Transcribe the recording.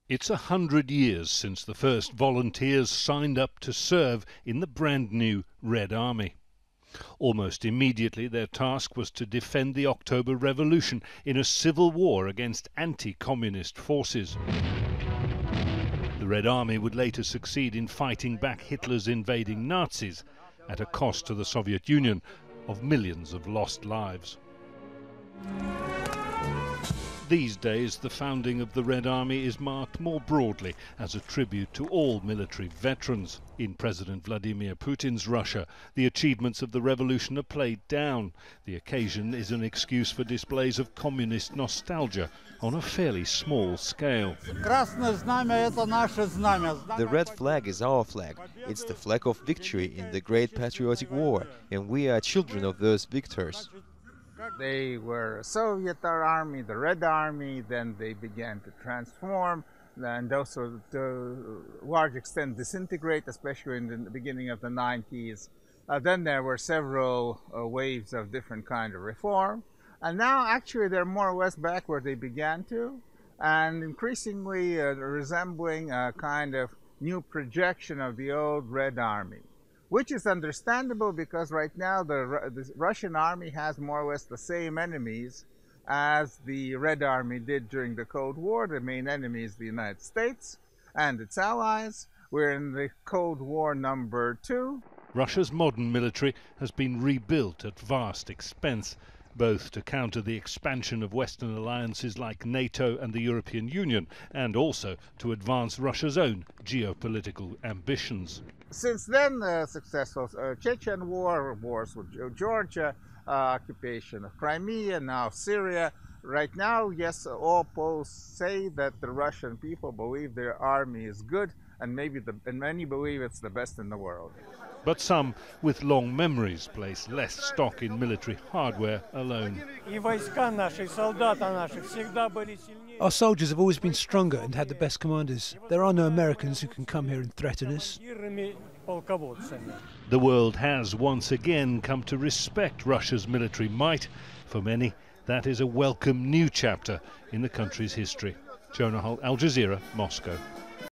It's 100 years since the first volunteers signed up to serve in the brand new Red Army. Almost immediately their task was to defend the October Revolution in a civil war against anti-communist forces. The Red Army would later succeed in fighting back Hitler's invading Nazis at a cost to the Soviet Union of millions of lost lives. These days, the founding of the Red Army is marked more broadly as a tribute to all military veterans. In President Vladimir Putin's Russia, the achievements of the revolution are played down. The occasion is an excuse for displays of communist nostalgia on a fairly small scale. The red flag is our flag. It's the flag of victory in the great patriotic war, and we are children of those victors. They were a Soviet army, the Red Army, then they began to transform and also to a large extent disintegrate, especially in the beginning of the 90s. Then there were several waves of different kind of reform. And now actually they're more or less back where they began to, and increasingly resembling a kind of new projection of the old Red Army. Which is understandable because right now the Russian army has more or less the same enemies as the Red Army did during the Cold War. The main enemy is the United States and its allies. We're in the Cold War #2. Russia's modern military has been rebuilt at vast expense, both to counter the expansion of Western alliances like NATO and the European Union, and also to advance Russia's own geopolitical ambitions. Since then, successful Chechen wars with Georgia, occupation of Crimea, now Syria. Right now, yes, all polls say that the Russian people believe their army is good, and many believe it's the best in the world. But some, with long memories, place less stock in military hardware alone. Our soldiers have always been stronger and had the best commanders. There are no Americans who can come here and threaten us. The world has once again come to respect Russia's military might. For many, that is a welcome new chapter in the country's history. Jonah, Al Jazeera, Moscow.